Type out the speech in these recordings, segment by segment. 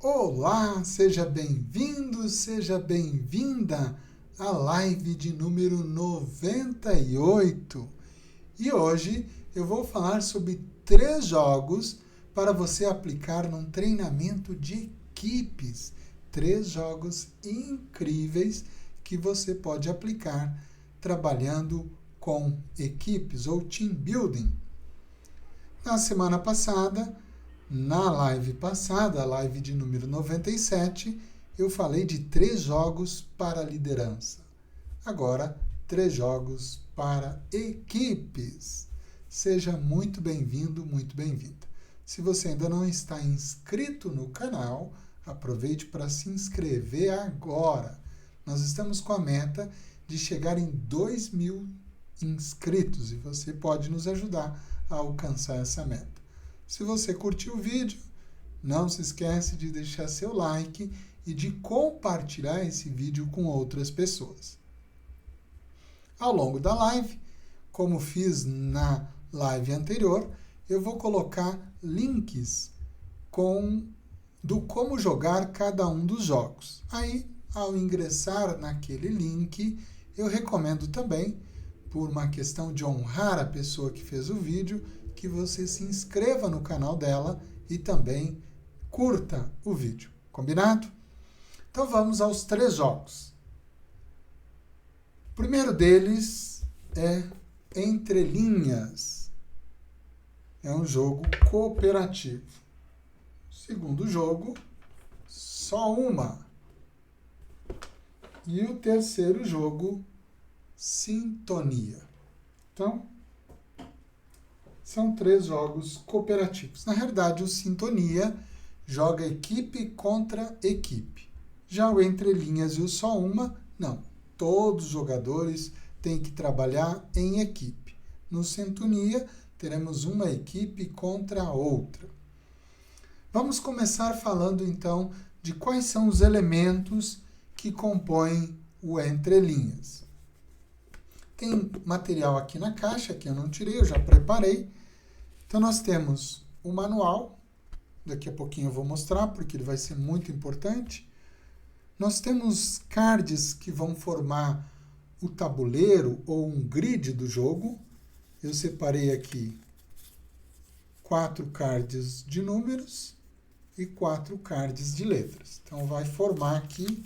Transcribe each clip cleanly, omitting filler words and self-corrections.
Olá, seja bem-vindo, seja bem-vinda à live de número 98. E hoje eu vou falar sobre 3 jogos para você aplicar num treinamento de equipes. 3 jogos incríveis que você pode aplicar trabalhando com equipes ou team building. Na semana passada, na live passada, a live de número 97, eu falei de 3 jogos para liderança. Agora, 3 jogos para equipes. Seja muito bem-vindo, muito bem-vinda. Se você ainda não está inscrito no canal, aproveite para se inscrever agora. Nós estamos com a meta de chegar em 2.000 inscritos e você pode nos ajudar a alcançar essa meta. Se você curtiu o vídeo, não se esquece de deixar seu like e de compartilhar esse vídeo com outras pessoas. Ao longo da live, como fiz na live anterior, eu vou colocar links do como jogar cada um dos jogos. Aí, ao ingressar naquele link, eu recomendo também, por uma questão de honrar a pessoa que fez o vídeo, que você se inscreva no canal dela e também curta o vídeo. Combinado? Então vamos aos 3 jogos. O primeiro deles é Entre Linhas. É um jogo cooperativo. O segundo jogo, Só Uma. E o terceiro jogo, Sintonia. Então, são 3 jogos cooperativos. Na realidade, o Sintonia joga equipe contra equipe. Já o Entre Linhas e o Só Uma, não. Todos os jogadores têm que trabalhar em equipe. No Sintonia, teremos uma equipe contra a outra. Vamos começar falando, então, de quais são os elementos que compõem o Entre Linhas. Tem material aqui na caixa, que eu não tirei, eu já preparei. Então, nós temos o manual, daqui a pouquinho eu vou mostrar, porque ele vai ser muito importante. Nós temos cards que vão formar o tabuleiro ou um grid do jogo. Eu separei aqui 4 cards de números e 4 cards de letras. Então, vai formar aqui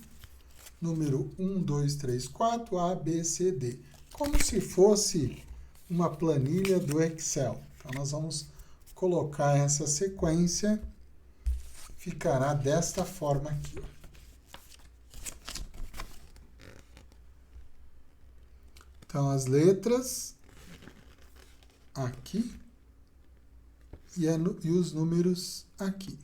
número 1, 2, 3, 4, A, B, C, D. Como se fosse uma planilha do Excel. Então, nós vamos colocar essa sequência, ficará desta forma aqui. Então, as letras aqui e os números aqui.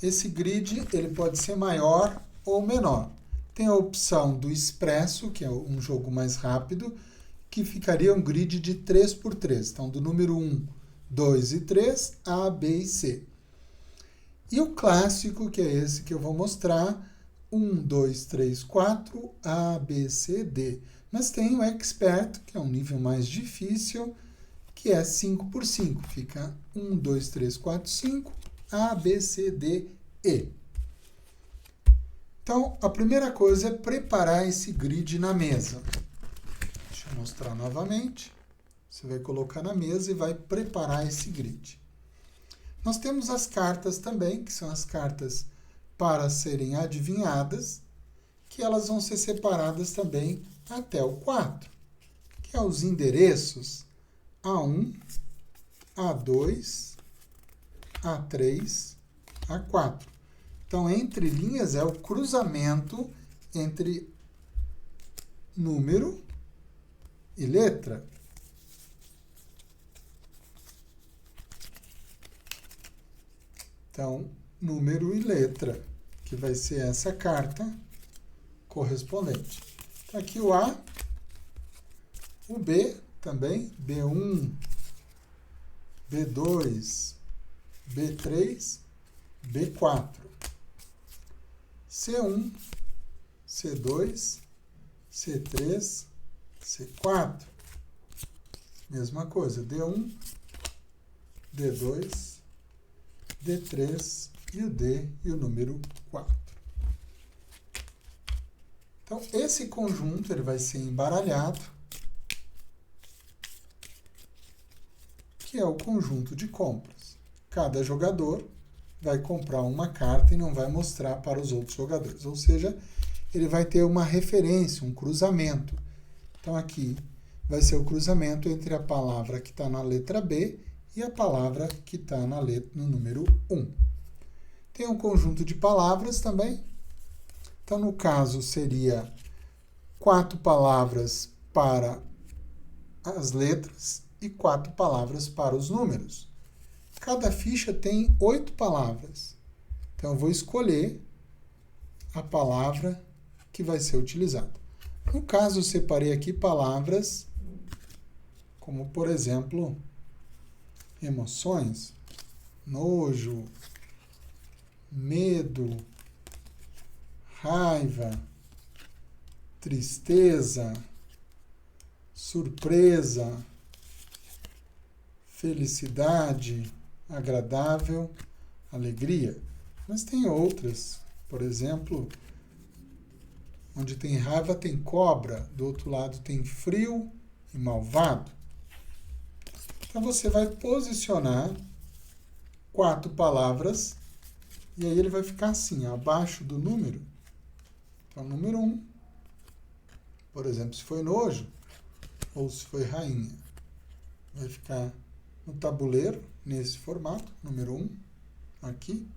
Esse grid ele pode ser maior ou menor. Tem a opção do Expresso, que é um jogo mais rápido, que ficaria um grid de 3x3. Então, do número 1, 2 e 3, A, B e C. E o clássico, que é esse que eu vou mostrar, 1, 2, 3, 4, A, B, C, D. Mas tem o Expert, que é um nível mais difícil, que é 5x5. Fica 1, 2, 3, 4, 5, A, B, C, D, E. Então, a primeira coisa é preparar esse grid na mesa. Deixa eu mostrar novamente. Você vai colocar na mesa e vai preparar esse grid. Nós temos as cartas também, que são as cartas para serem adivinhadas, que elas vão ser separadas também até o 4, que é os endereços A1, A2, A3, A4. Então, entre linhas é o cruzamento entre número e letra. Então, número e letra, que vai ser essa carta correspondente. Então, aqui o A, o B também, B1, B2, B3, B4. C1, C2, C3, C4. Mesma coisa, D1, D2, D3, e o D e o número 4. Então, esse conjunto ele vai ser embaralhado, que é o conjunto de compras. Cada jogador vai comprar uma carta e não vai mostrar para os outros jogadores. Ou seja, ele vai ter uma referência, um cruzamento. Então, aqui vai ser o cruzamento entre a palavra que está na letra B e a palavra que está no número 1. Tem um conjunto de palavras também. Então, no caso, seria 4 palavras para as letras e 4 palavras para os números. Cada ficha tem 8 palavras. Então, eu vou escolher a palavra que vai ser utilizada. No caso, eu separei aqui palavras como, por exemplo, emoções, nojo, medo, raiva, tristeza, surpresa, felicidade, agradável, alegria. Mas tem outras, por exemplo, onde tem raiva tem cobra, do outro lado tem frio e malvado. Então você vai posicionar 4 palavras e aí ele vai ficar assim, abaixo do número. Então, número 1, por exemplo, se foi nojo ou se foi rainha, vai ficar no tabuleiro, nesse formato, número 1, aqui.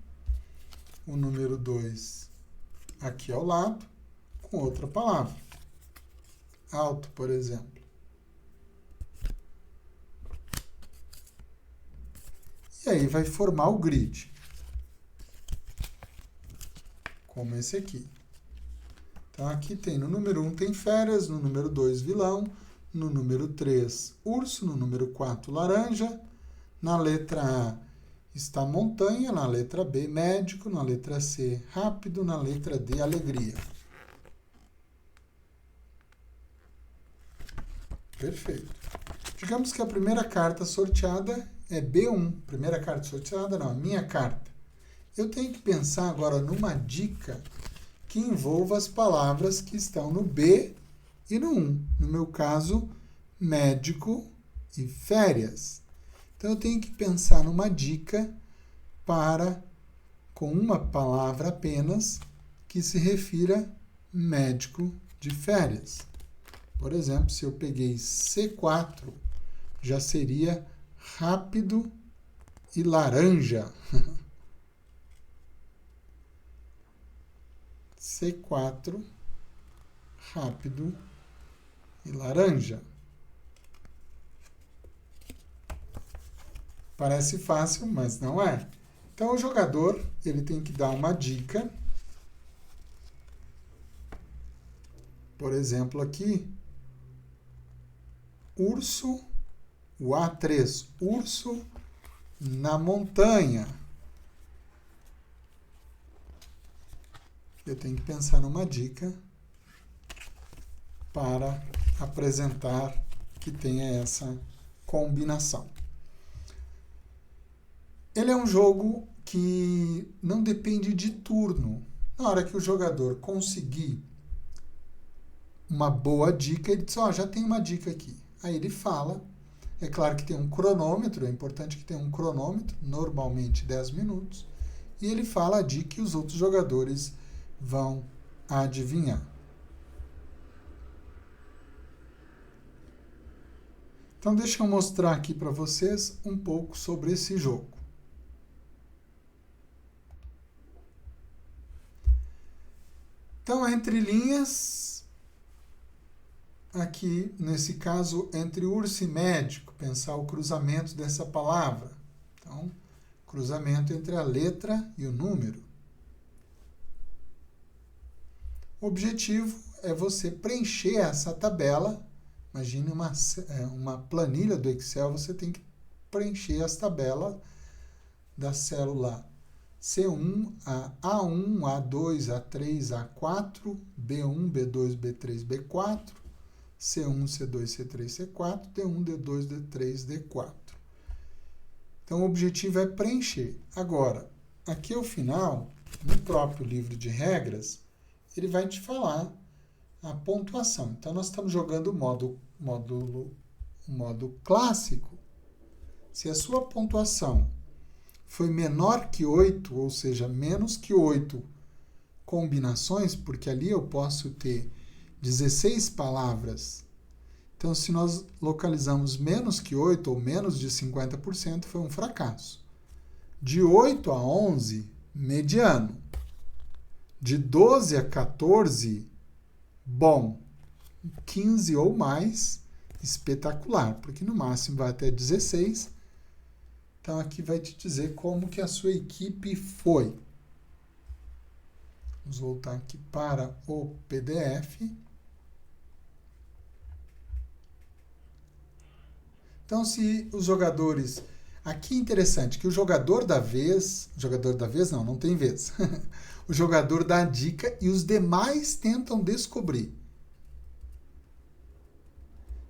O número 2, aqui ao lado, com outra palavra. Alto, por exemplo. E aí vai formar o grid. Como esse aqui. Então, aqui tem no número 1 tem férias, no número 2 vilão, no número 3 urso, no número 4 laranja, na letra A está montanha, na letra B médico, na letra C rápido, na letra D alegria. Perfeito. Digamos que a primeira carta sorteada é B1. Primeira carta sorteada não, a minha carta. Eu tenho que pensar agora numa dica que envolva as palavras que estão no B e no 1. No meu caso, médico e férias. Então, eu tenho que pensar numa dica com uma palavra apenas, que se refira médico de férias. Por exemplo, se eu peguei C4, já seria rápido e laranja. C4, rápido e laranja. Parece fácil, mas não é. Então, o jogador ele tem que dar uma dica. Por exemplo, aqui, urso, o A3, urso na montanha. Eu tenho que pensar numa dica para apresentar que tenha essa combinação. Ele é um jogo que não depende de turno. Na hora que o jogador conseguir uma boa dica, ele diz, já tem uma dica aqui. Aí ele fala, é claro que tem um cronômetro, é importante que tenha um cronômetro, normalmente 10 minutos, e ele fala a dica que os outros jogadores vão adivinhar. Então, deixa eu mostrar aqui para vocês um pouco sobre esse jogo. Então, entre linhas, aqui, nesse caso, entre urso e médico, pensar o cruzamento dessa palavra. Então, cruzamento entre a letra e o número. O objetivo é você preencher essa tabela. Imagine uma planilha do Excel, você tem que preencher as tabelas da célula C1, A1, A2, A3, A4, B1, B2, B3, B4, C1, C2, C3, C4, D1, D2, D3, D4. Então, o objetivo é preencher. Agora, aqui ao final, no próprio livro de regras, ele vai te falar a pontuação. Então, nós estamos jogando o modo clássico. Se a sua pontuação foi menor que 8, ou seja, menos que 8 combinações, porque ali eu posso ter 16 palavras. Então, se nós localizamos menos que 8 ou menos de 50%, foi um fracasso. De 8 a 11, mediano. De 12 a 14, bom. 15 ou mais, espetacular, porque no máximo vai até 16. Então, aqui vai te dizer como que a sua equipe foi. Vamos voltar aqui para o PDF. Então, se os jogadores... Aqui é interessante que o jogador da vez... Não tem vez. O jogador dá a dica e os demais tentam descobrir.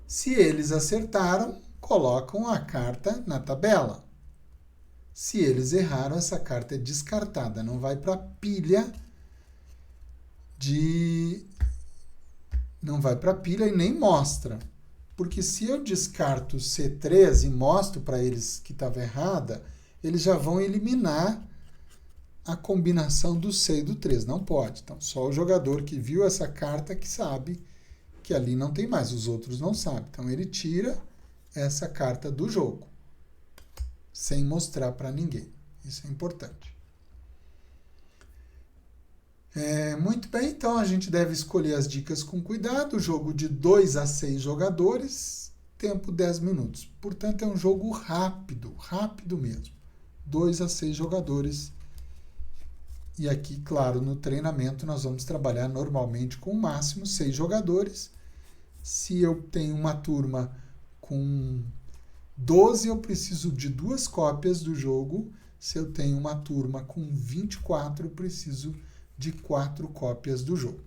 Se eles acertaram, colocam a carta na tabela. Se eles erraram, essa carta é descartada. Não vai para a pilha Não vai para a pilha e nem mostra. Porque se eu descarto C3 e mostro para eles que estava errada, eles já vão eliminar a combinação do C e do 3. Não pode. Então, só o jogador que viu essa carta que sabe que ali não tem mais. Os outros não sabem. Então, ele tira essa carta do jogo, sem mostrar para ninguém. Isso é importante. Muito bem, então a gente deve escolher as dicas com cuidado. Jogo de 2 a 6 jogadores, tempo 10 minutos. Portanto, é um jogo rápido, rápido mesmo. 2 a 6 jogadores. E aqui, claro, no treinamento nós vamos trabalhar normalmente com o máximo 6 jogadores. Se eu tenho uma turma com 12, eu preciso de 2 cópias do jogo. Se eu tenho uma turma com 24, eu preciso de 4 cópias do jogo.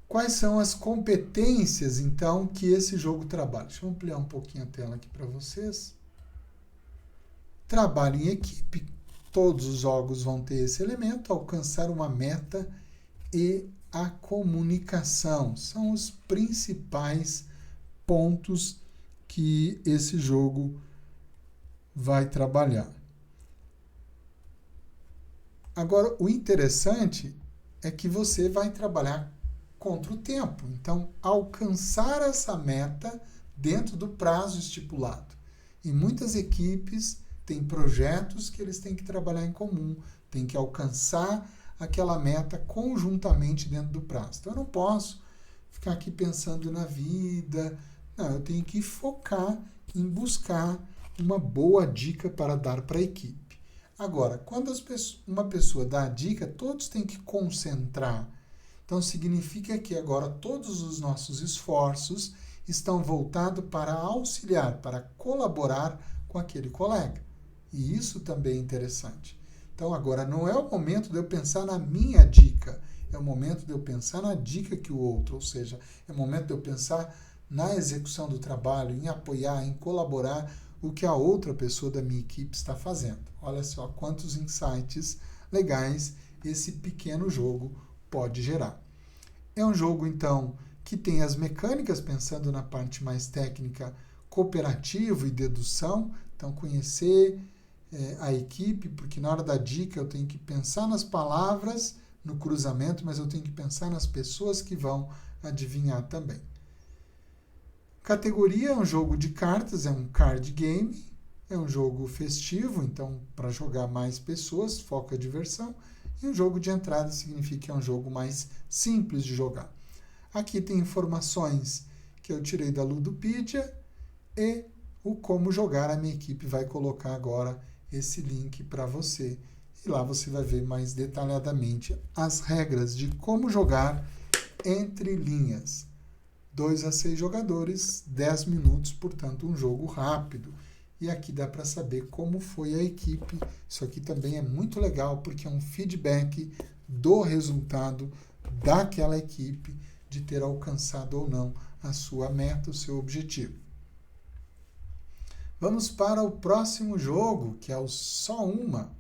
Quais são as competências, então, que esse jogo trabalha? Deixa eu ampliar um pouquinho a tela aqui para vocês. Trabalho em equipe. Todos os jogos vão ter esse elemento. Alcançar uma meta e a comunicação. São os principais pontos que esse jogo vai trabalhar. Agora, o interessante é que você vai trabalhar contra o tempo. Então, alcançar essa meta dentro do prazo estipulado. E muitas equipes têm projetos que eles têm que trabalhar em comum, têm que alcançar aquela meta conjuntamente dentro do prazo. Então, eu não posso ficar aqui pensando na vida. Não, eu tenho que focar em buscar uma boa dica para dar para a equipe. Agora, quando uma pessoa dá a dica, todos têm que concentrar. Então, significa que agora todos os nossos esforços estão voltados para auxiliar, para colaborar com aquele colega. E isso também é interessante. Então, agora, não é o momento de eu pensar na minha dica, é o momento de eu pensar na dica que o outro, ou seja, é o momento de eu pensar na execução do trabalho, em apoiar, em colaborar o que a outra pessoa da minha equipe está fazendo. Olha só quantos insights legais esse pequeno jogo pode gerar. É um jogo, então, que tem as mecânicas, pensando na parte mais técnica, cooperativo e dedução. Então, conhecer a equipe, porque na hora da dica eu tenho que pensar nas palavras, no cruzamento, mas eu tenho que pensar nas pessoas que vão adivinhar também. Categoria é um jogo de cartas, é um card game, é um jogo festivo, então para jogar mais pessoas, foca a diversão. E um jogo de entrada significa que é um jogo mais simples de jogar. Aqui tem informações que eu tirei da Ludopedia e o como jogar. A minha equipe vai colocar agora esse link para você. E lá você vai ver mais detalhadamente as regras de como jogar entre linhas. 2 a 6 jogadores, 10 minutos, portanto, um jogo rápido. E aqui dá para saber como foi a equipe. Isso aqui também é muito legal, porque é um feedback do resultado daquela equipe, de ter alcançado ou não a sua meta, o seu objetivo. Vamos para o próximo jogo, que é o Só Uma.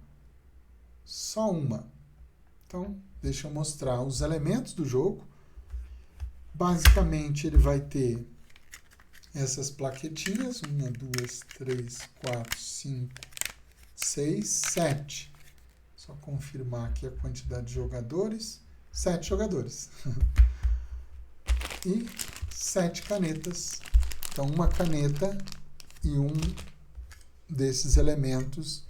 Só Uma. Então, deixa eu mostrar os elementos do jogo. Basicamente, ele vai ter essas plaquetinhas. 1, 2, 3, 4, 5, 6, 7. Só confirmar aqui a quantidade de jogadores. 7 jogadores. E 7 canetas. Então, uma caneta e um desses elementos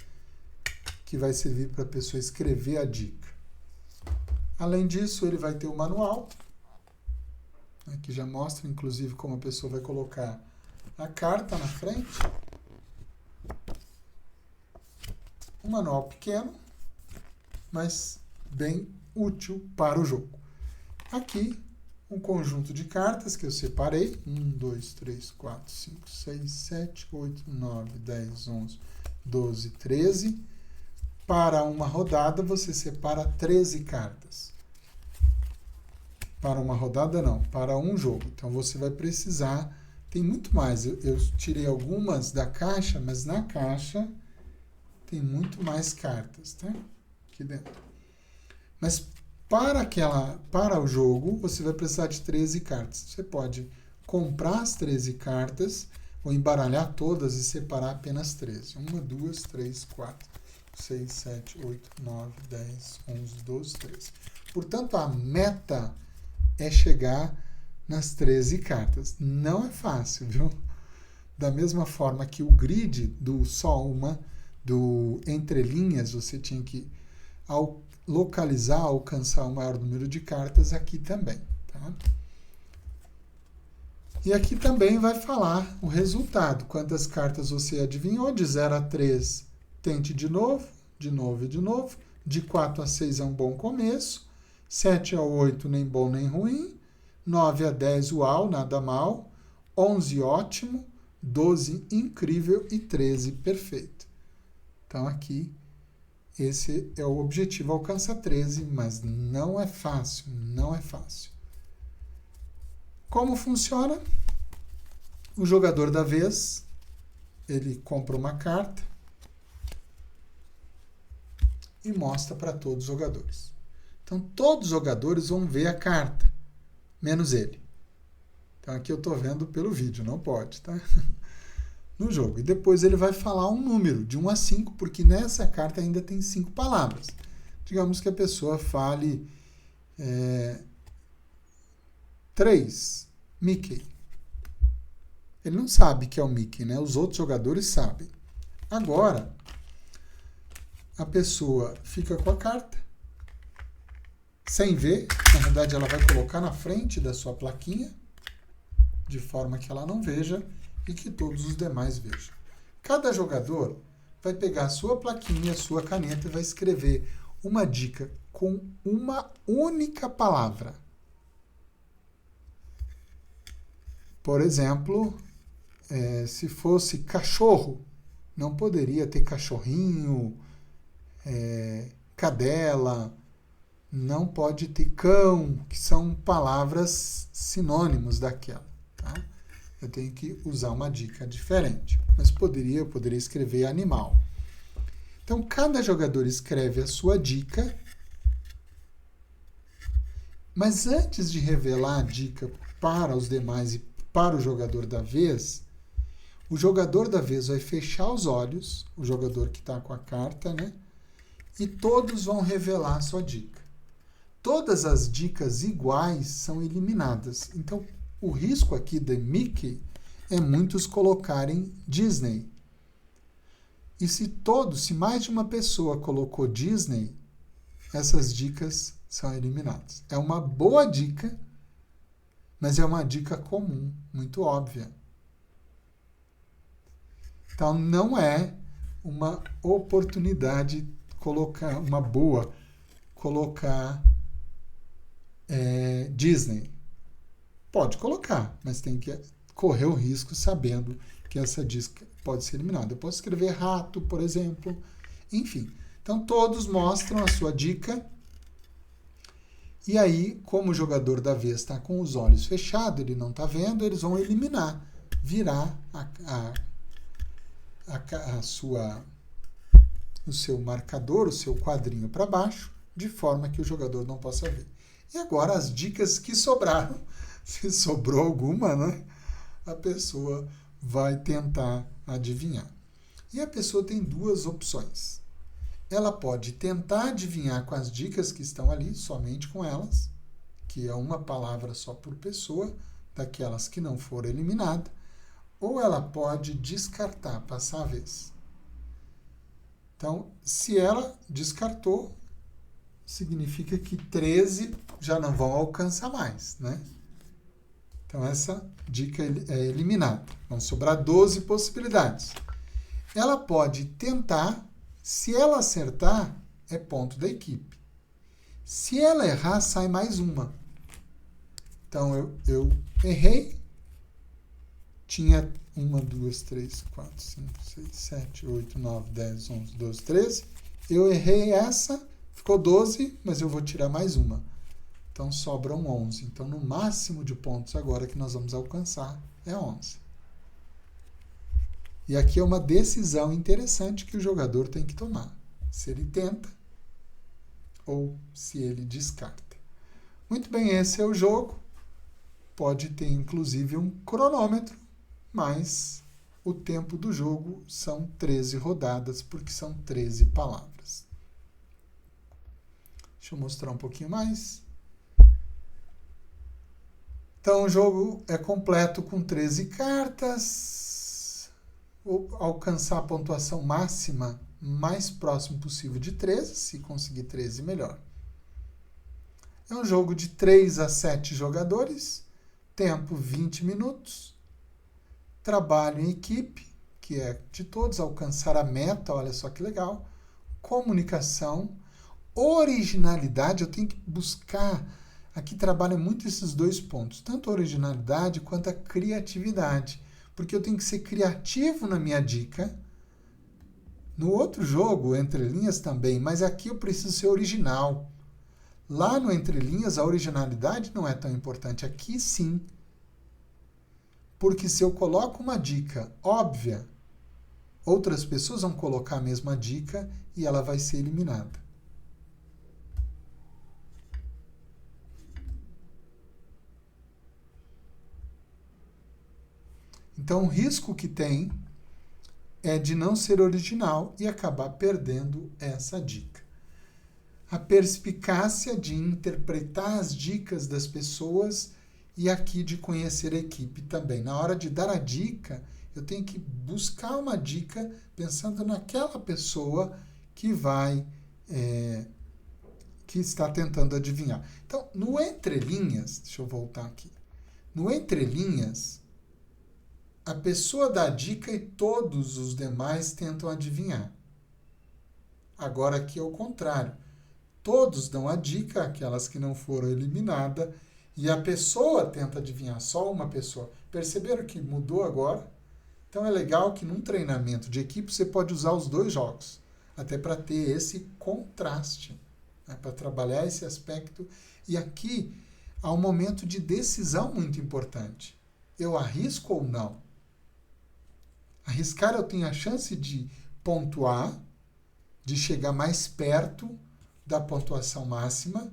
que vai servir para a pessoa escrever a dica. Além disso, ele vai ter o manual, que já mostra, inclusive, como a pessoa vai colocar a carta na frente. Um manual pequeno, mas bem útil para o jogo. Aqui, um conjunto de cartas que eu separei. 1, 2, 3, 4, 5, 6, 7, 8, 9, 10, 11, 12, 13. Para uma rodada, você separa 13 cartas. Para uma rodada, não. Para um jogo. Então, você vai precisar... Tem muito mais. Eu tirei algumas da caixa, mas na caixa tem muito mais cartas, tá? Aqui dentro. Mas para o jogo, você vai precisar de 13 cartas. Você pode comprar as 13 cartas, ou embaralhar todas e separar apenas 13. 1, 2, 3, 4, 6, 7, 8, 9, 10, 11, 12, 13. Portanto, a meta é chegar nas 13 cartas. Não é fácil, viu? Da mesma forma que o grid do Só Uma, do Entre Linhas, você tinha que localizar, alcançar o maior número de cartas, aqui também. Tá? E aqui também vai falar o resultado. Quantas cartas você adivinhou? De 0 a 3, tente de novo, de novo e de novo. De 4 a 6 é um bom começo. 7 a 8, nem bom nem ruim. 9 a 10, uau, nada mal. 11, ótimo. 12, incrível. E 13, perfeito. Então, aqui, esse é o objetivo. Alcança 13, mas não é fácil. Não é fácil. Como funciona? O jogador da vez, ele compra uma carta e mostra para todos os jogadores. Então, todos os jogadores vão ver a carta, menos ele. Então, aqui eu estou vendo pelo vídeo, não pode, tá? No jogo. E depois ele vai falar um número, de 1 a 5, porque nessa carta ainda tem 5 palavras. Digamos que a pessoa fale 3, Mickey. Ele não sabe que é o Mickey, né? Os outros jogadores sabem. Agora, a pessoa fica com a carta, sem ver. Na verdade, ela vai colocar na frente da sua plaquinha, de forma que ela não veja e que todos os demais vejam. Cada jogador vai pegar a sua plaquinha, a sua caneta e vai escrever uma dica com uma única palavra. Por exemplo, se fosse cachorro, não poderia ter cachorrinho, cadela, não pode ter cão, que são palavras sinônimos daquela. Tá? Eu tenho que usar uma dica diferente, mas eu poderia escrever animal. Então, cada jogador escreve a sua dica, mas antes de revelar a dica para os demais e para o jogador da vez, o jogador da vez vai fechar os olhos, o jogador que está com a carta, né? E todos vão revelar a sua dica. Todas as dicas iguais são eliminadas. Então, o risco aqui de Mickey é muitos colocarem Disney. E se mais de uma pessoa colocou Disney, essas dicas são eliminadas. É uma boa dica, mas é uma dica comum, muito óbvia. Então, não é uma oportunidade colocar Disney. Pode colocar, mas tem que correr o risco sabendo que essa dica pode ser eliminada. Eu posso escrever rato, por exemplo. Enfim. Então, todos mostram a sua dica. E aí, como o jogador da vez está com os olhos fechados, ele não está vendo, eles vão eliminar, virar o seu marcador, o seu quadrinho para baixo, de forma que o jogador não possa ver. E agora as dicas que sobraram, se sobrou alguma, né? A pessoa vai tentar adivinhar. E a pessoa tem duas opções. Ela pode tentar adivinhar com as dicas que estão ali, somente com elas, que é uma palavra só por pessoa, daquelas que não foram eliminadas, ou ela pode descartar, passar a vez. Então, se ela descartou, significa que 13 já não vão alcançar mais, né? Então, essa dica é eliminada. Vão sobrar 12 possibilidades. Ela pode tentar, se ela acertar, é ponto da equipe. Se ela errar, sai mais uma. Então, eu errei, tinha 1, 2, 3, 4, 5, 6, 7, 8, 9, 10, 11, 12, 13. Eu errei essa, ficou 12, mas eu vou tirar mais uma. Então, sobram 11. Então, no máximo de pontos agora que nós vamos alcançar é 11. E aqui é uma decisão interessante que o jogador tem que tomar. Se ele tenta ou se ele descarta. Muito bem, esse é o jogo. Pode ter, inclusive, um cronômetro, mas o tempo do jogo são 13 rodadas, porque são 13 palavras. Deixa eu mostrar um pouquinho mais. Então, o jogo é completo com 13 cartas. Alcançar a pontuação máxima mais próximo possível de 13. Se conseguir 13, melhor. É um jogo de 3 a 7 jogadores. Tempo 20 minutos. Trabalho em equipe, que é de todos, alcançar a meta, olha só que legal. Comunicação, originalidade, eu tenho que buscar, aqui trabalha muito esses dois pontos, tanto a originalidade quanto a criatividade, porque eu tenho que ser criativo na minha dica. No outro jogo, Entre Linhas também, mas aqui eu preciso ser original. Lá no Entre Linhas, a originalidade não é tão importante, aqui sim. Porque se eu coloco uma dica óbvia, outras pessoas vão colocar a mesma dica e ela vai ser eliminada. Então, o risco que tem é de não ser original e acabar perdendo essa dica. A perspicácia de interpretar as dicas das pessoas e aqui de conhecer a equipe também. Na hora de dar a dica, eu tenho que buscar uma dica pensando naquela pessoa que que está tentando adivinhar. Então, no Entre Linhas, deixa eu voltar aqui. No Entre Linhas, a pessoa dá a dica e todos os demais tentam adivinhar. Agora aqui é o contrário. Todos dão a dica, aquelas que não foram eliminadas, e a pessoa tenta adivinhar, só uma pessoa. Perceberam que mudou agora? Então é legal que num treinamento de equipe você pode usar os dois jogos, até para ter esse contraste, né? Para trabalhar esse aspecto. E aqui há um momento de decisão muito importante. Eu arrisco ou não? Arriscar, eu tenho a chance de pontuar, de chegar mais perto da pontuação máxima,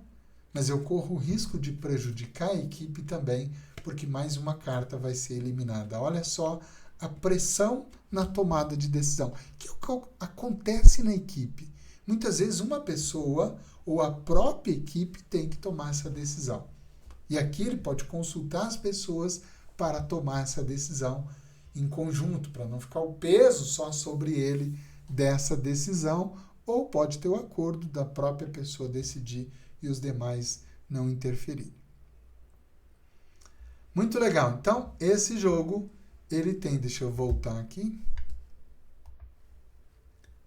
mas eu corro o risco de prejudicar a equipe também, porque mais uma carta vai ser eliminada. Olha só a pressão na tomada de decisão. O que acontece na equipe? Muitas vezes uma pessoa ou a própria equipe tem que tomar essa decisão. E aqui ele pode consultar as pessoas para tomar essa decisão em conjunto, para não ficar o peso só sobre ele dessa decisão, ou pode ter o acordo da própria pessoa decidir e os demais não interferirem. Muito legal. Então, esse jogo, ele tem, deixa eu voltar aqui,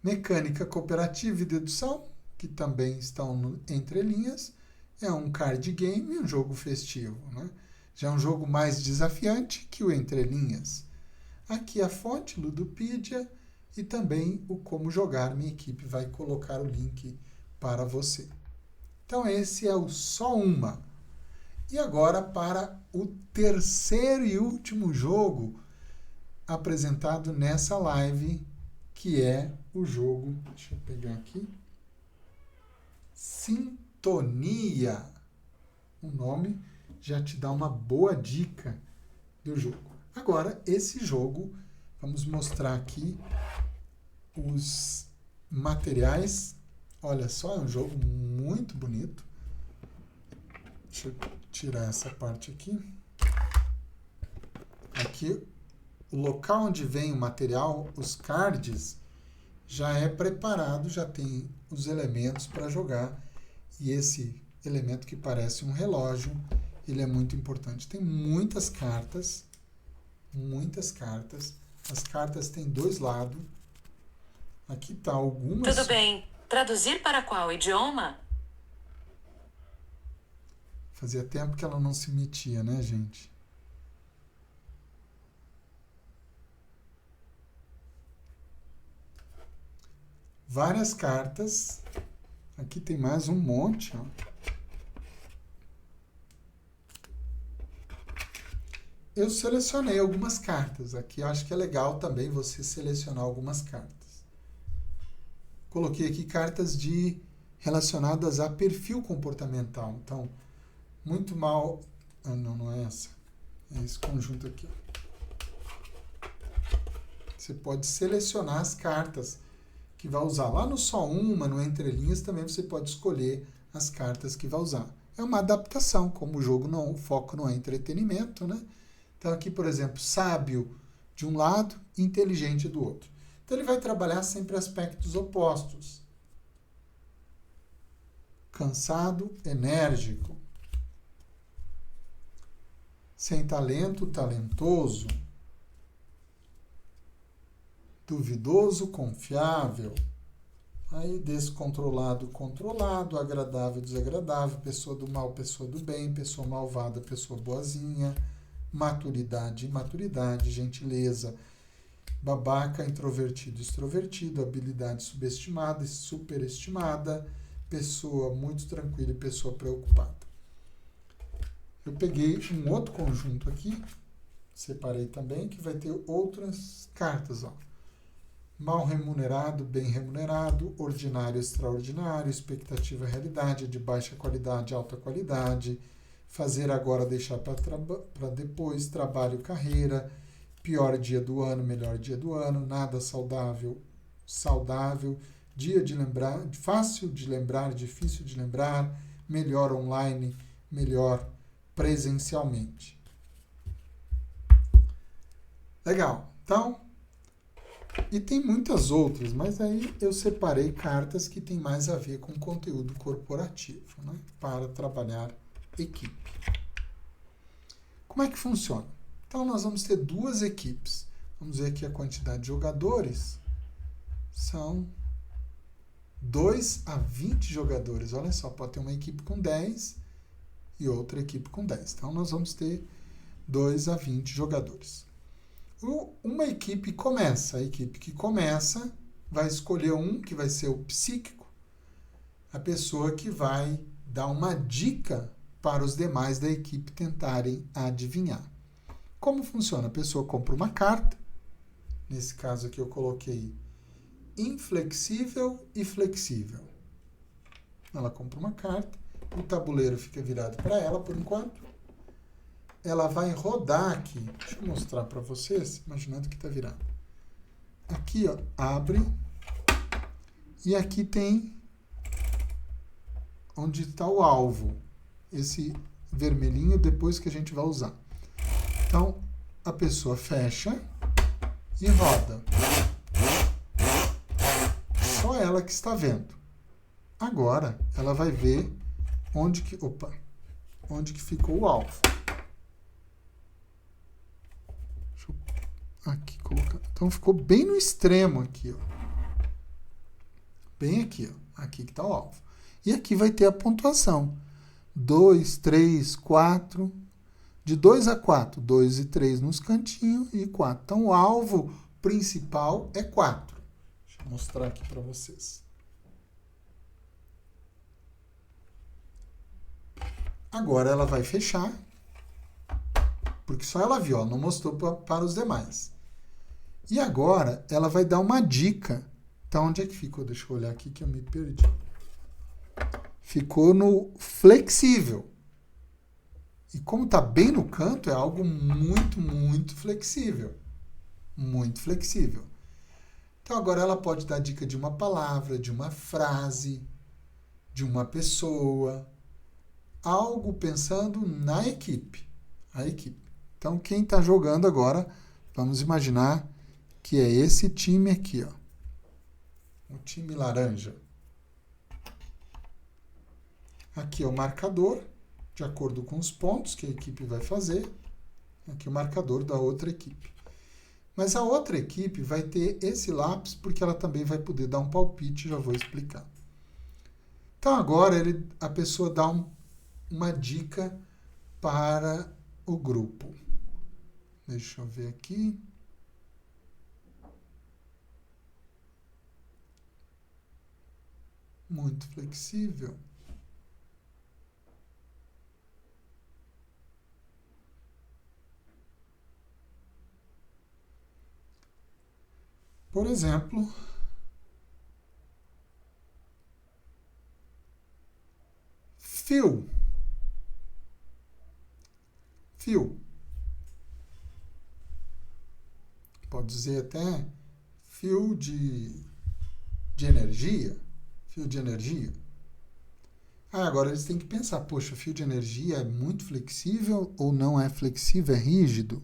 mecânica cooperativa e dedução, que também estão entre linhas. É um card game, um jogo festivo, né? Já é um jogo mais desafiante que o Entre Linhas. Aqui a fonte, Ludopedia, e também o Como Jogar. Minha equipe vai colocar o link para você. Então, esse é o Só Uma. E agora para o terceiro e último jogo apresentado nessa live que é o jogo, deixa eu pegar aqui, Sintonia. O nome já te dá uma boa dica do jogo. Agora, esse jogo, vamos mostrar aqui os materiais. Olha só, é um jogo muito bonito. Deixa eu tirar essa parte aqui. Aqui, o local onde vem o material, os cards, já é preparado, já tem os elementos para jogar. E esse elemento que parece um relógio, ele é muito importante. Tem muitas cartas, muitas cartas. As cartas têm dois lados. Aqui tá algumas... Tudo bem. Traduzir para qual idioma? Fazia tempo que ela não se metia, né, gente? Várias cartas. Aqui tem mais um monte, ó. Eu selecionei algumas cartas. Aqui eu acho que é legal também você selecionar algumas cartas. Coloquei aqui cartas relacionadas a perfil comportamental. Então, muito mal... Ah, não é essa. É esse conjunto aqui. Você pode selecionar as cartas que vai usar. Lá no Só Uma, no Entre Linhas, também você pode escolher as cartas que vai usar. É uma adaptação, como o jogo não, o foco não é entretenimento, né? Então aqui, por exemplo, sábio de um lado, inteligente do outro. Então ele vai trabalhar sempre aspectos opostos. Cansado, enérgico. Sem talento, talentoso. Duvidoso, confiável. Aí descontrolado, controlado, agradável, desagradável, pessoa do mal, pessoa do bem, pessoa malvada, pessoa boazinha, maturidade, imaturidade, gentileza, babaca, introvertido, extrovertido, habilidade subestimada e superestimada, pessoa muito tranquila e pessoa preocupada. Eu peguei um outro conjunto aqui, separei também, que vai ter outras cartas, ó. Mal remunerado, bem remunerado, ordinário, extraordinário, expectativa, realidade, de baixa qualidade, alta qualidade, fazer agora, deixar para depois, trabalho, carreira, pior dia do ano, melhor dia do ano, nada saudável, saudável, dia de lembrar, fácil de lembrar, difícil de lembrar, melhor online, melhor presencialmente. Legal. Então, e tem muitas outras, mas aí eu separei cartas que tem mais a ver com conteúdo corporativo, né? Para trabalhar equipe. Como é que funciona? Então, nós vamos ter duas equipes. Vamos ver aqui a quantidade de jogadores. São 2 a 20 jogadores. Olha só, pode ter uma equipe com 10 e outra equipe com 10. Então, nós vamos ter 2 a 20 jogadores. Uma equipe começa. A equipe que começa vai escolher um que vai ser o psíquico, a pessoa que vai dar uma dica para os demais da equipe tentarem adivinhar. Como funciona? A pessoa compra uma carta. Nesse caso aqui eu coloquei inflexível e flexível. Ela compra uma carta, o tabuleiro fica virado para ela por enquanto. Ela vai rodar aqui. Deixa eu mostrar para vocês, imaginando que está virado. Aqui, ó, abre. E aqui tem onde está o alvo. Esse vermelhinho depois que a gente vai usar. Então, a pessoa fecha e roda. Só ela que está vendo. Agora, ela vai ver onde que ficou o alvo. Aqui, colocar. Então ficou bem no extremo aqui, ó. Bem aqui, ó. Aqui que está o alvo. E aqui vai ter a pontuação. 2, 3, 4. De 2 a 4. 2 e 3 nos cantinhos e 4. Então o alvo principal é 4. Deixa eu mostrar aqui para vocês. Agora ela vai fechar. Porque só ela viu, ó, não mostrou para os demais. E agora ela vai dar uma dica. Então, onde é que ficou? Deixa eu olhar aqui que eu me perdi. Ficou no flexível. E como está bem no canto, é algo muito, muito flexível. Muito flexível. Então, agora ela pode dar dica de uma palavra, de uma frase, de uma pessoa. Algo pensando na equipe. A equipe. Então, quem está jogando agora, vamos imaginar que é esse time aqui, ó. O time laranja. Aqui é o marcador, de acordo com os pontos que a equipe vai fazer. Aqui é o marcador da outra equipe. Mas a outra equipe vai ter esse lápis, porque ela também vai poder dar um palpite, já vou explicar. Então, agora a pessoa dá uma dica para o grupo. Deixa eu ver aqui. Muito flexível. Por exemplo, fio. Fio. Pode dizer até fio de energia. Fio de energia. Agora eles têm que pensar, poxa, fio de energia é muito flexível ou não é flexível, é rígido?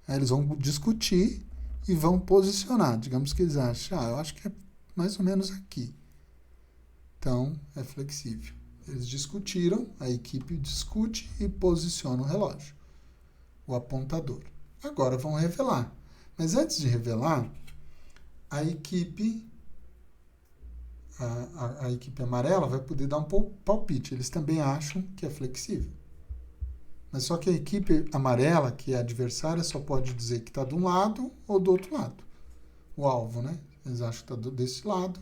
Aí eles vão discutir e vão posicionar. Digamos que eles acham, eu acho que é mais ou menos aqui. Então, é flexível. Eles discutiram, a equipe discute e posiciona o relógio, o apontador. Agora vão revelar. Mas antes de revelar, a equipe amarela vai poder dar um palpite. Eles também acham que é flexível. Mas só que a equipe amarela, que é adversária, só pode dizer que está de um lado ou do outro lado. O alvo, né? Eles acham que está desse lado,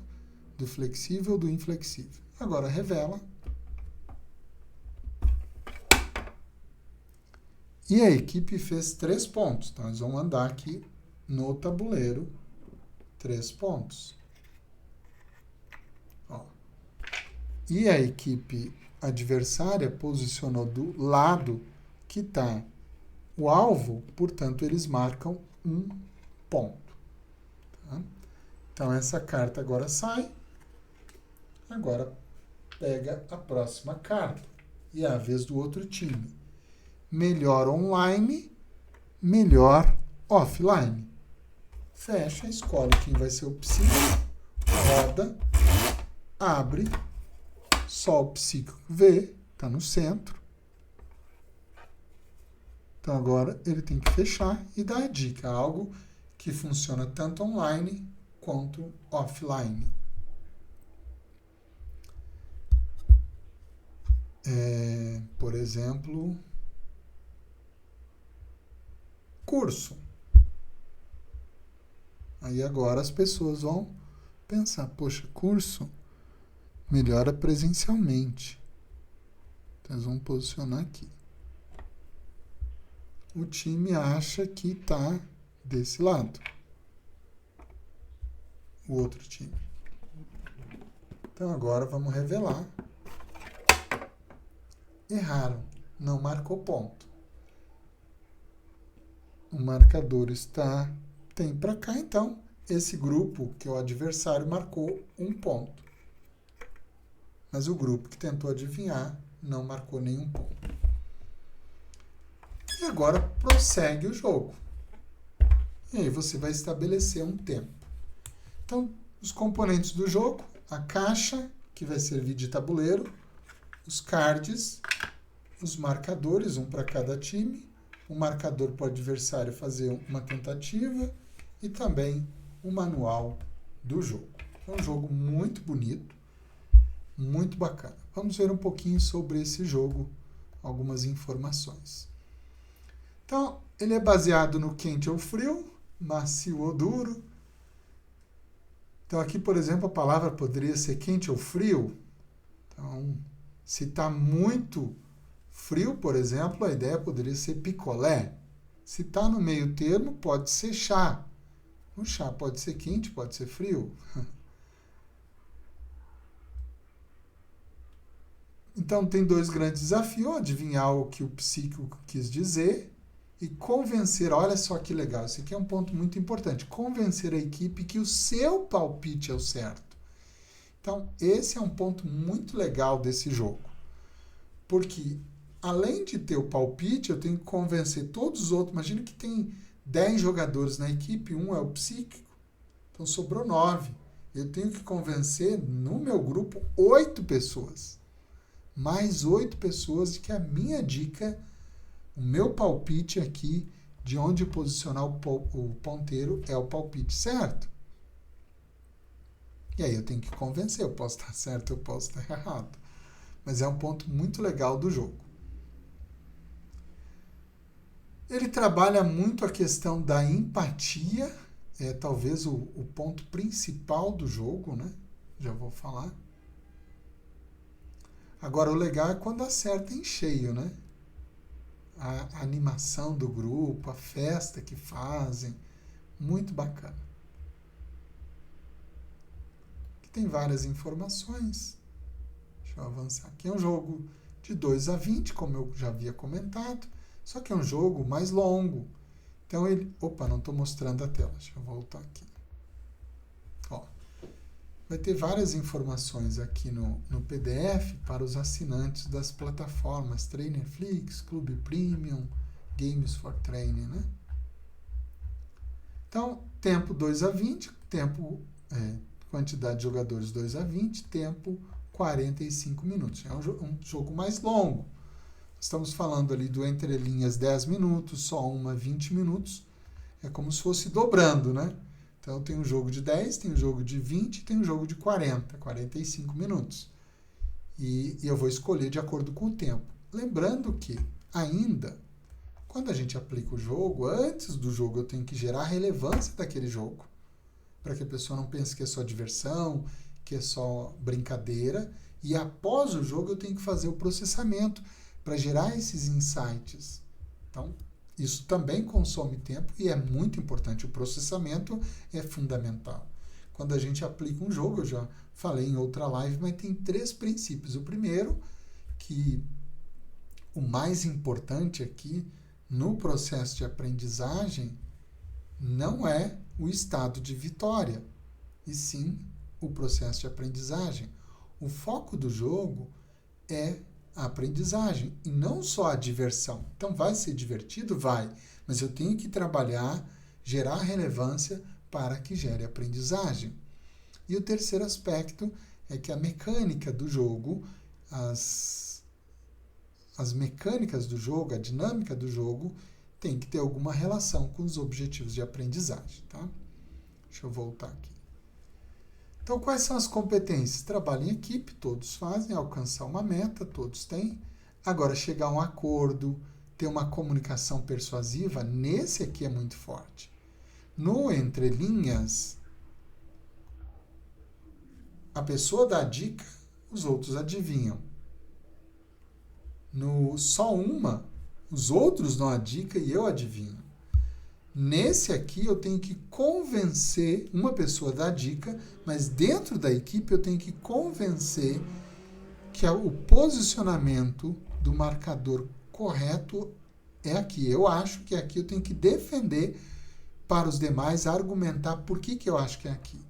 do flexível ou do inflexível. Agora revela. E a equipe fez 3 pontos. Então, nós vamos andar aqui no tabuleiro 3 pontos. Ó. E a equipe adversária posicionou do lado que está o alvo, portanto, eles marcam 1 ponto. Tá? Então, essa carta agora sai. Agora, pega a próxima carta. E é a vez do outro time. Melhor online, melhor offline. Fecha, escolhe quem vai ser o psíquico, roda, abre, só o psíquico vê, está no centro. Então agora ele tem que fechar e dar a dica, algo que funciona tanto online quanto offline. Por exemplo, curso. Aí agora as pessoas vão pensar, poxa, curso melhora presencialmente. Então eles vão posicionar aqui. O time acha que está desse lado. O outro time. Então agora vamos revelar. Erraram, não marcou ponto. O marcador tem para cá, então esse grupo, que é o adversário, marcou 1 ponto. Mas o grupo que tentou adivinhar não marcou nenhum ponto. E agora prossegue o jogo. E aí você vai estabelecer um tempo. Então, os componentes do jogo, a caixa, que vai servir de tabuleiro, os cards, os marcadores, um para cada time, o marcador para o adversário fazer uma tentativa e também o manual do jogo. É um jogo muito bonito, muito bacana. Vamos ver um pouquinho sobre esse jogo, algumas informações. Então, ele é baseado no quente ou frio, macio ou duro. Então, aqui, por exemplo, a palavra poderia ser quente ou frio. Então, se está muito frio, por exemplo, a ideia poderia ser picolé. Se está no meio termo, pode ser chá. O chá pode ser quente, pode ser frio. Então, tem dois grandes desafios: adivinhar o que o psíquico quis dizer e convencer. Olha só que legal, esse aqui é um ponto muito importante. Convencer a equipe que o seu palpite é o certo. Então, esse é um ponto muito legal desse jogo. Porque, além de ter o palpite, eu tenho que convencer todos os outros. Imagina que tem 10 jogadores na equipe, um é o psíquico. Então, sobrou 9. Eu tenho que convencer, no meu grupo, 8 pessoas. Mais 8 pessoas de que a minha dica, o meu palpite aqui, de onde posicionar o ponteiro, é o palpite certo. E aí eu tenho que convencer, eu posso estar certo, eu posso estar errado. Mas é um ponto muito legal do jogo. Ele trabalha muito a questão da empatia, é talvez o ponto principal do jogo, né? Já vou falar. Agora, o legal é quando acerta em cheio, né? A animação do grupo, a festa que fazem, muito bacana. Aqui tem várias informações. Deixa eu avançar aqui. É um jogo de 2 a 20, como eu já havia comentado, só que é um jogo mais longo. Então, ele... Opa, não estou mostrando a tela. Deixa eu voltar aqui. Ó. Vai ter várias informações aqui no PDF para os assinantes das plataformas Trainerflix, Clube Premium, Games for Training, né? Então, tempo 2 a 20, quantidade de jogadores 2 a 20, tempo 45 minutos. É um jogo mais longo. Estamos falando ali do entre linhas 10 minutos, só uma 20 minutos. É como se fosse dobrando, né? Então, tem um jogo de 10, tem um jogo de 20, tem um jogo de 40, 45 minutos. E eu vou escolher de acordo com o tempo. Lembrando que, ainda, quando a gente aplica o jogo, antes do jogo eu tenho que gerar a relevância daquele jogo, para que a pessoa não pense que é só diversão, que é só brincadeira. E após o jogo eu tenho que fazer o processamento para gerar esses insights. Então, isso também consome tempo e é muito importante. O processamento é fundamental. Quando a gente aplica um jogo, eu já falei em outra live, mas tem 3 princípios. O primeiro, que o mais importante aqui no processo de aprendizagem não é o estado de vitória, e sim o processo de aprendizagem. O foco do jogo é a aprendizagem e não só a diversão. Então, vai ser divertido? Vai, mas eu tenho que trabalhar, gerar relevância para que gere aprendizagem. E o terceiro aspecto é que a mecânica do jogo, as mecânicas do jogo, a dinâmica do jogo, tem que ter alguma relação com os objetivos de aprendizagem. Tá? Deixa eu voltar aqui. Então, quais são as competências? Trabalho em equipe, todos fazem, alcançar uma meta, todos têm. Agora, chegar a um acordo, ter uma comunicação persuasiva, nesse aqui é muito forte. No entre linhas, a pessoa dá a dica, os outros adivinham. No só uma, os outros dão a dica e eu adivinho. Nesse aqui eu tenho que convencer uma pessoa da dica, mas dentro da equipe eu tenho que convencer que o posicionamento do marcador correto é aqui. Eu acho que aqui eu tenho que defender para os demais, argumentar por que eu acho que é aqui.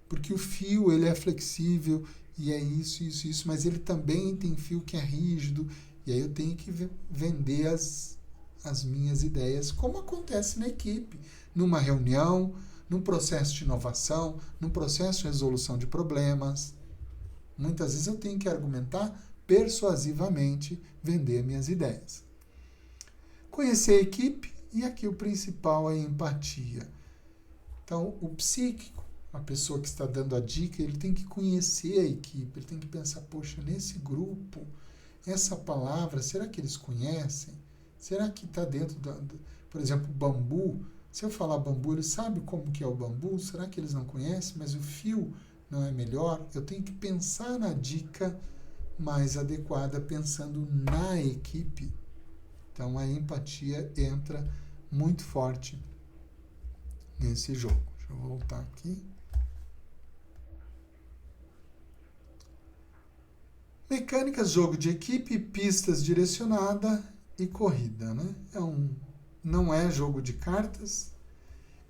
Porque o fio ele é flexível e é isso, mas ele também tem fio que é rígido e aí eu tenho que vender as minhas ideias, como acontece na equipe, numa reunião, num processo de inovação, num processo de resolução de problemas. Muitas vezes eu tenho que argumentar persuasivamente, vender minhas ideias. Conhecer a equipe, e aqui o principal é a empatia. Então, o psíquico, a pessoa que está dando a dica, ele tem que conhecer a equipe, ele tem que pensar, poxa, nesse grupo, essa palavra, será que eles conhecem? Será que está dentro por exemplo, bambu? Se eu falar bambu, eles sabem como que é o bambu? Será que eles não conhecem? Mas o fio não é melhor? Eu tenho que pensar na dica mais adequada, pensando na equipe. Então, a empatia entra muito forte nesse jogo. Deixa eu voltar aqui. Mecânicas, jogo de equipe, pistas direcionada e corrida, né? Não é jogo de cartas.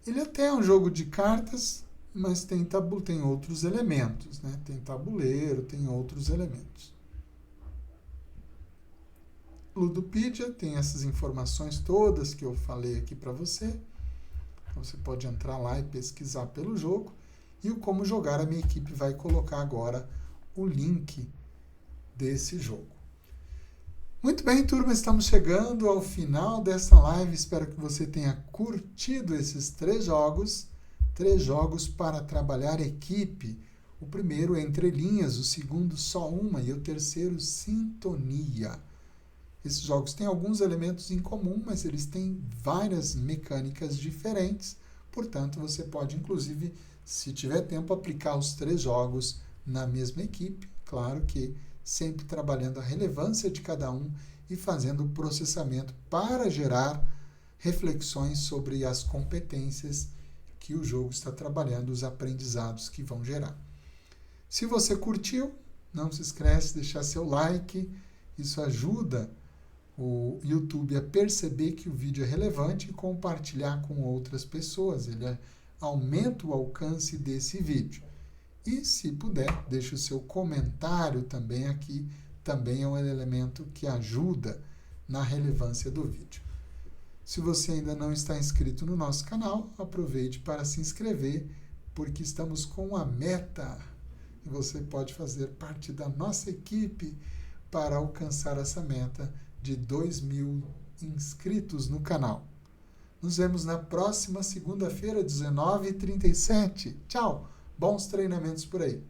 Ele até é um jogo de cartas, mas tem outros elementos, né? Tem tabuleiro, tem outros elementos. Ludopedia tem essas informações todas que eu falei aqui para você. Então você pode entrar lá e pesquisar pelo jogo. E o como jogar, a minha equipe vai colocar agora o link desse jogo. Muito bem, turma, estamos chegando ao final dessa live. Espero que você tenha curtido esses 3 jogos. 3 jogos para trabalhar equipe. O primeiro, Entre Linhas, o segundo, Só Uma, e o terceiro, Sintonia. Esses jogos têm alguns elementos em comum, mas eles têm várias mecânicas diferentes. Portanto, você pode, inclusive, se tiver tempo, aplicar os 3 jogos na mesma equipe. Claro que sempre trabalhando a relevância de cada um e fazendo o processamento para gerar reflexões sobre as competências que o jogo está trabalhando, os aprendizados que vão gerar. Se você curtiu, não se esquece de deixar seu like. Isso ajuda o YouTube a perceber que o vídeo é relevante e compartilhar com outras pessoas. Ele aumenta o alcance desse vídeo. E, se puder, deixe o seu comentário também aqui. Também é um elemento que ajuda na relevância do vídeo. Se você ainda não está inscrito no nosso canal, aproveite para se inscrever, porque estamos com a meta. E você pode fazer parte da nossa equipe para alcançar essa meta de 2.000 inscritos no canal. Nos vemos na próxima segunda-feira, 19h37. Tchau! Bons treinamentos por aí.